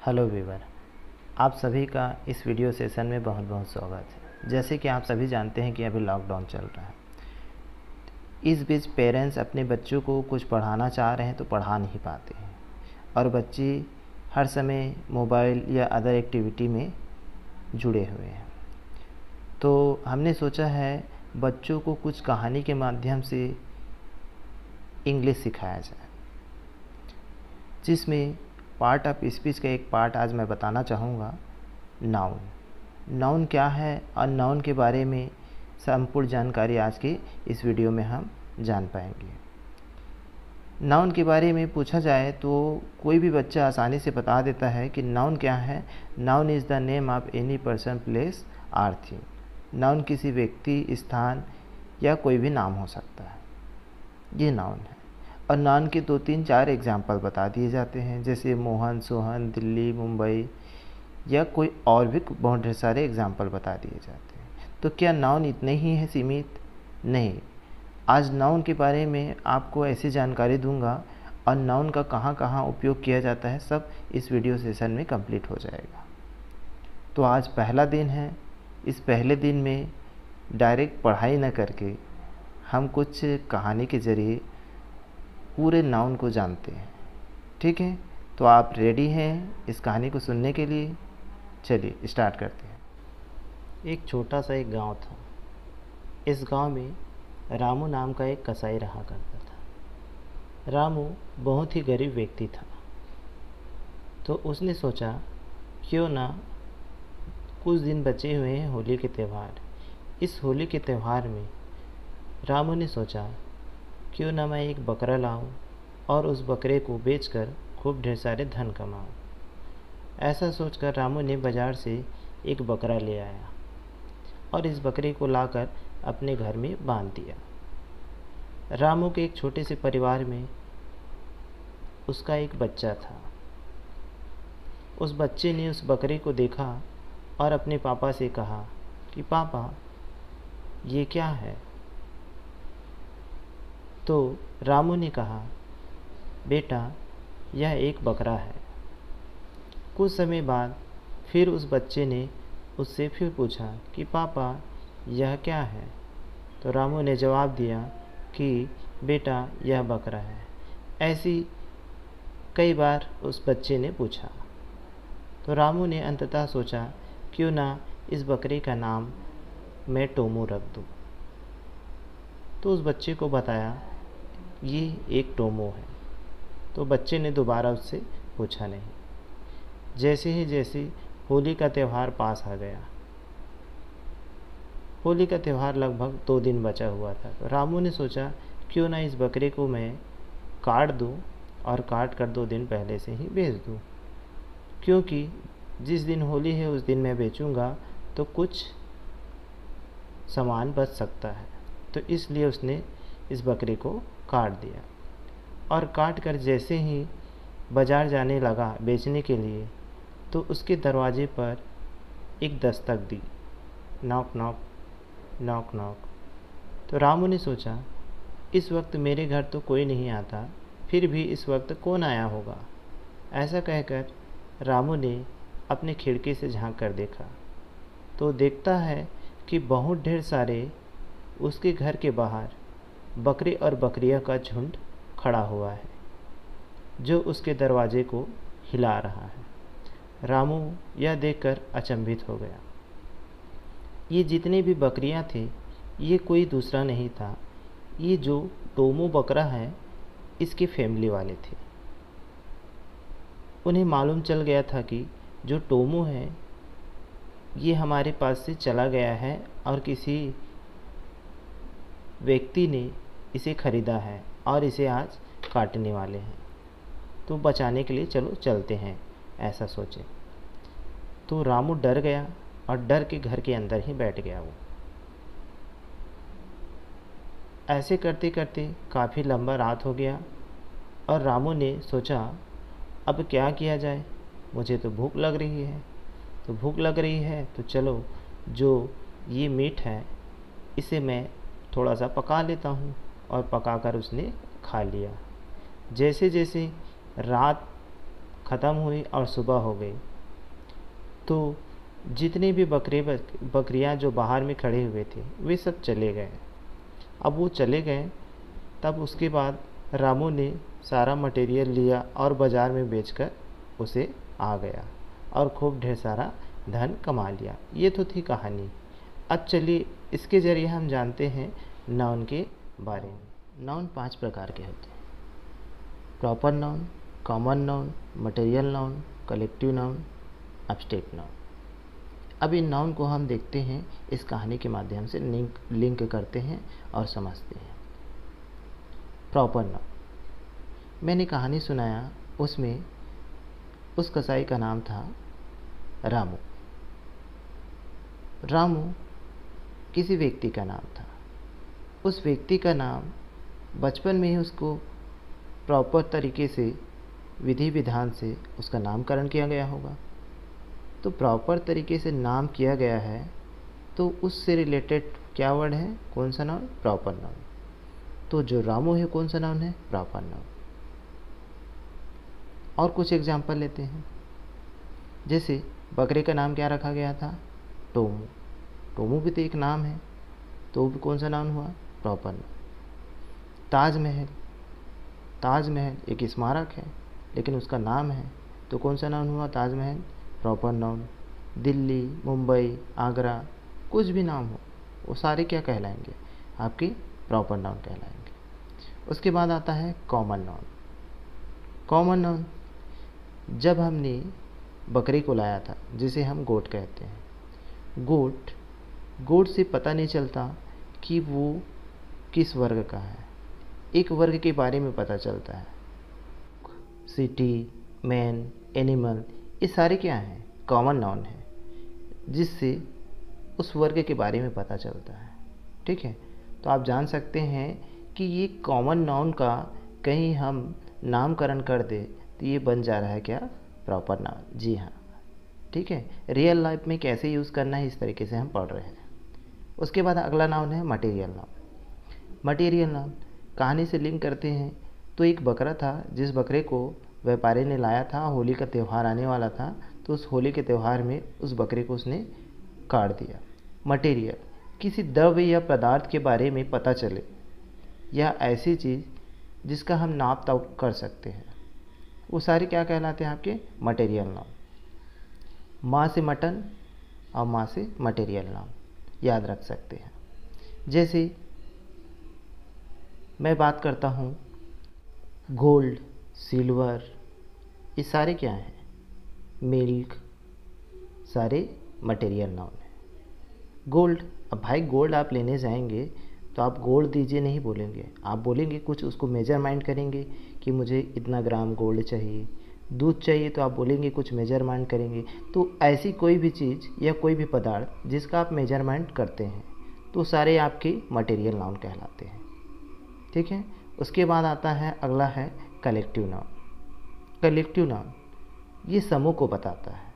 Hello Weaver, आप सभी का इस वीडियो सेशन में बहुत बहुत स्वागत है। जैसे कि आप सभी जानते हैं कि अभी लॉकडाउन चल रहा है। इस बीच पेरेंट्स अपने बच्चों को कुछ पढ़ाना चाह रहे हैं तो पढ़ा नहीं पाते हैं और बच्चे हर समय मोबाइल या अदर एक्टिविटी में जुड़े हुए हैं। तो हमने सोचा है बच्चों को कुछ कहानी के माध्यम से इंग्लिश सिखाया जाए, जिसमें पार्ट ऑफ स्पीच का एक पार्ट आज मैं बताना चाहूँगा, नाउन। नाउन क्या है और नाउन के बारे में संपूर्ण जानकारी आज की इस वीडियो में हम जान पाएंगे। नाउन के बारे में पूछा जाए तो कोई भी बच्चा आसानी से बता देता है कि नाउन क्या है। Noun is the name of any person, place or thing. Noun किसी व्यक्ति, स्थान या कोई भी नाम हो सकता है, ये नाउन है। और नाउन के 2-3-4 एग्जाम्पल बता दिए जाते हैं, जैसे मोहन, सोहन, दिल्ली, मुंबई या कोई और भी बहुत ढेर सारे एग्जाम्पल बता दिए जाते हैं। तो क्या नाउन इतने ही है सीमित? नहीं, आज नाउन के बारे में आपको ऐसी जानकारी दूंगा और नाउन का कहाँ कहाँ उपयोग किया जाता है, सब इस वीडियो सेशन में कंप्लीट हो जाएगा। तो आज पहला दिन है। इस पहले दिन में डायरेक्ट पढ़ाई न करके हम कुछ कहानी के ज़रिए पूरे नाउन को जानते हैं। ठीक है, तो आप रेडी हैं इस कहानी को सुनने के लिए? चलिए स्टार्ट करते हैं। एक छोटा सा एक गांव था। इस गांव में रामू नाम का एक कसाई रहा करता था। रामू बहुत ही गरीब व्यक्ति था, तो उसने सोचा क्यों ना कुछ दिन बचे हुए हैं होली के त्यौहार। इस होली के त्यौहार में रामू ने सोचा क्यों ना मैं एक बकरा लाऊं और उस बकरे को बेचकर खूब ढेर सारे धन कमाऊं। ऐसा सोचकर रामू ने बाज़ार से एक बकरा ले आया और इस बकरे को लाकर अपने घर में बांध दिया। रामू के एक छोटे से परिवार में उसका एक बच्चा था। उस बच्चे ने उस बकरे को देखा और अपने पापा से कहा कि पापा, ये क्या है? तो रामू ने कहा, बेटा, यह एक बकरा है। कुछ समय बाद फिर उस बच्चे ने उससे फिर पूछा कि पापा, यह क्या है? तो रामू ने जवाब दिया कि बेटा, यह बकरा है। ऐसी कई बार उस बच्चे ने पूछा। तो रामू ने अंततः सोचा क्यों ना इस बकरे का नाम मैं टोमू रख दूं। तो उस बच्चे को बताया ये एक टोमो है। तो बच्चे ने दोबारा उससे पूछा नहीं। जैसे होली का त्यौहार पास आ गया। होली का त्यौहार लगभग 2 दिन बचा हुआ था। तो रामू ने सोचा क्यों ना इस बकरे को मैं काट दूं और काट कर 2 दिन पहले से ही बेच दूं, क्योंकि जिस दिन होली है उस दिन मैं बेचूंगा तो कुछ सामान बच सकता है। तो इसलिए उसने इस बकरे को काट दिया और काट कर जैसे ही बाज़ार जाने लगा बेचने के लिए, तो उसके दरवाजे पर एक दस्तक दी, नॉक नॉक नॉक नॉक। तो रामू ने सोचा इस वक्त मेरे घर तो कोई नहीं आता, फिर भी इस वक्त कौन आया होगा। ऐसा कहकर रामू ने अपने खिड़की से झांक कर देखा, तो देखता है कि बहुत ढेर सारे उसके घर के बाहर बकरे और बकरियां का झुंड खड़ा हुआ है, जो उसके दरवाजे को हिला रहा है। रामू यह देखकर अचंभित हो गया। ये जितने भी बकरियां थे, ये कोई दूसरा नहीं था, ये जो टोमो बकरा है इसके फैमिली वाले थे। उन्हें मालूम चल गया था कि जो टोमो है ये हमारे पास से चला गया है और किसी व्यक्ति ने इसे खरीदा है और इसे आज काटने वाले हैं, तो बचाने के लिए चलो चलते हैं, ऐसा सोचे। तो रामू डर गया और डर के घर के अंदर ही बैठ गया। वो ऐसे करते करते काफ़ी लंबा रात हो गया और रामू ने सोचा अब क्या किया जाए, मुझे तो भूख लग रही है। तो भूख लग रही है तो चलो जो ये मीट है इसे मैं थोड़ा सा पका लेता हूँ, और पकाकर उसने खा लिया। जैसे जैसे रात ख़त्म हुई और सुबह हो गई, तो जितने भी बकरियां जो बाहर में खड़े हुए थे वे सब चले गए। अब वो चले गए, तब उसके बाद रामू ने सारा मटेरियल लिया और बाज़ार में बेचकर उसे आ गया और खूब ढेर सारा धन कमा लिया। ये तो थी कहानी। अब चलिए इसके ज़रिए हम जानते हैं नाउन के बारे में। नाउन 5 प्रकार के होते हैं: proper noun, common noun, material noun, collective noun, abstract noun. अब इन नाउन को हम देखते हैं, इस कहानी के माध्यम से लिंक करते हैं और समझते हैं। प्रॉपर नाउन, मैंने कहानी सुनाया, उसमें उस कसाई का नाम था रामू। रामू किसी व्यक्ति का नाम था। उस व्यक्ति का नाम बचपन में ही उसको प्रॉपर तरीके से, विधि विधान से उसका नामकरण किया गया होगा। तो प्रॉपर तरीके से नाम किया गया है, तो उससे रिलेटेड क्या वर्ड है? कौन सा नाउन? Proper noun. तो जो रामू है कौन सा नाउन है? Proper noun. और कुछ एग्जाम्पल लेते हैं। जैसे बकरे का नाम क्या रखा गया था? टोमू। टोमू भी तो एक नाम है, तो वो भी कौन सा नाउन हुआ? Proper noun. ताजमहल, ताजमहल एक स्मारक है, लेकिन उसका नाम है, तो कौन सा नाउन हुआ? Taj Mahal, proper noun. दिल्ली, मुंबई, आगरा, कुछ भी नाम हो, वो सारे क्या कहलाएंगे? आपके प्रॉपर नाउन कहलाएंगे। उसके बाद आता है कॉमन नाउन। कॉमन नाउन, जब हमने बकरी को लाया था, जिसे हम गोट कहते हैं, गोट से पता नहीं चलता कि वो किस वर्ग का है। एक वर्ग के बारे में पता चलता है। सिटी, मैन, एनिमल, ये सारे क्या हैं? कॉमन नाउन है, जिससे उस वर्ग के बारे में पता चलता है। ठीक है, तो आप जान सकते हैं कि ये कॉमन नाउन का कहीं हम नामकरण कर दे तो ये बन जा रहा है क्या? Proper noun. जी हाँ, ठीक है। रियल लाइफ में कैसे यूज़ करना है, इस तरीके से हम पढ़ रहे हैं। उसके बाद अगला नाउन है मटेरियल नाउन। मटेरियल नाउन कहानी से लिंक करते हैं, तो एक बकरा था, जिस बकरे को व्यापारी ने लाया था। होली का त्यौहार आने वाला था, तो उस होली के त्यौहार में उस बकरे को उसने काट दिया। मटेरियल, किसी द्रव्य या पदार्थ के बारे में पता चले, या ऐसी चीज़ जिसका हम नाप तोल कर सकते हैं, वो सारे क्या कहलाते हैं? आपके मटेरियल नाउन। माँ से मटन और माँ से मटेरियल नाउन याद रख सकते हैं। जैसे मैं बात करता हूँ गोल्ड, सिल्वर, ये सारे क्या हैं? मिल्क, सारे मटेरियल नाउन है। गोल्ड, अब भाई गोल्ड आप लेने जाएंगे तो आप गोल्ड दीजिए नहीं बोलेंगे, आप बोलेंगे कुछ, उसको मेजरमेंट करेंगे कि मुझे इतना ग्राम गोल्ड चाहिए। दूध चाहिए तो आप बोलेंगे कुछ मेजरमेंट करेंगे। तो ऐसी कोई भी चीज़ या कोई भी पदार्थ जिसका आप मेजरमेंट करते हैं, तो सारे आपके मटेरियल नाउन कहलाते हैं। ठीक है। उसके बाद आता है, अगला है कलेक्टिव नाउन। कलेक्टिव नाउन ये समूह को बताता है,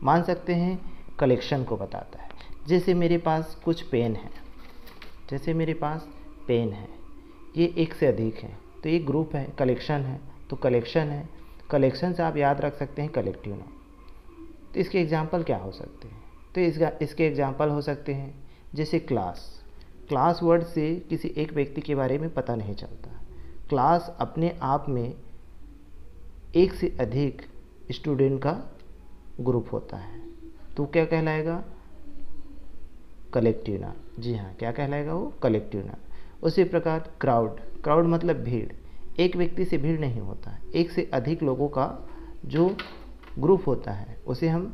मान सकते हैं कलेक्शन को बताता है। जैसे मेरे पास कुछ पेन है, जैसे मेरे पास पेन है, ये एक से अधिक है, तो ये ग्रुप है, कलेक्शन है, तो कलेक्शन है। कलेक्शन से आप याद रख सकते हैं कलेक्टिव नाउन। तो इसके एग्जाम्पल क्या हो सकते हैं? तो इसके एग्जाम्पल हो सकते हैं जैसे क्लास। क्लास वर्ड से किसी एक व्यक्ति के बारे में पता नहीं चलता। क्लास अपने आप में एक से अधिक स्टूडेंट का ग्रुप होता है, तो क्या कहलाएगा? Collective noun. जी हाँ, क्या कहलाएगा वो? Collective noun. उसी प्रकार क्राउड, क्राउड मतलब भीड़। एक व्यक्ति से भीड़ नहीं होता है, एक से अधिक लोगों का जो ग्रुप होता है उसे हम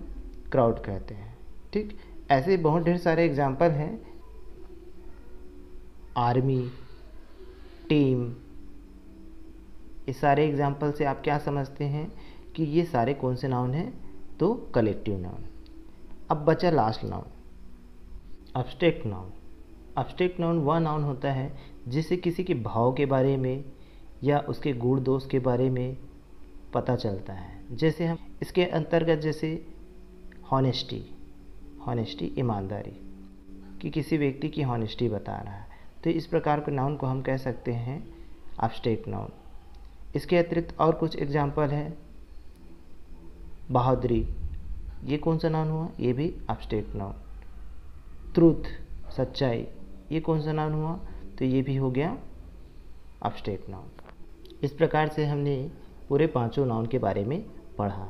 क्राउड कहते हैं। ठीक, ऐसे बहुत ढेर सारे एग्जाम्पल हैं। आर्मी, टीम, इस सारे एग्जाम्पल से आप क्या समझते हैं कि ये सारे कौन से नाउन हैं? तो कलेक्टिव नाउन। अब बचा last noun, abstract noun. Abstract noun वह नाउन होता है जिससे किसी के भाव के बारे में या उसके गुण दोष के बारे में पता चलता है। जैसे हम इसके अंतर्गत, जैसे हॉनेस्टी, हॉनेस्टी ईमानदारी, कि किसी व्यक्ति की हॉनेस्टी बता रहा है, तो इस प्रकार के नाउन को हम कह सकते हैं एब्स्ट्रैक्ट नाउन। इसके अतिरिक्त और कुछ एग्जाम्पल है, बहादुरी, ये कौन सा नाउन हुआ? ये भी एब्स्ट्रैक्ट नाउन। ट्रूथ, सच्चाई, ये कौन सा नाउन हुआ? तो ये भी हो गया एब्स्ट्रैक्ट नाउन। इस प्रकार से हमने पूरे 5 नाउन के बारे में पढ़ा।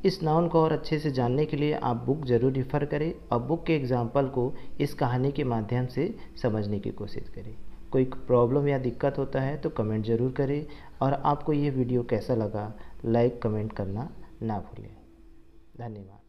इस नाउन को और अच्छे से जानने के लिए आप बुक ज़रूर रिफ़र करें और बुक के एग्जाम्पल को इस कहानी के माध्यम से समझने की कोशिश करें। कोई प्रॉब्लम या दिक्कत होता है तो कमेंट ज़रूर करें, और आपको ये वीडियो कैसा लगा लाइक कमेंट करना ना भूलें। धन्यवाद।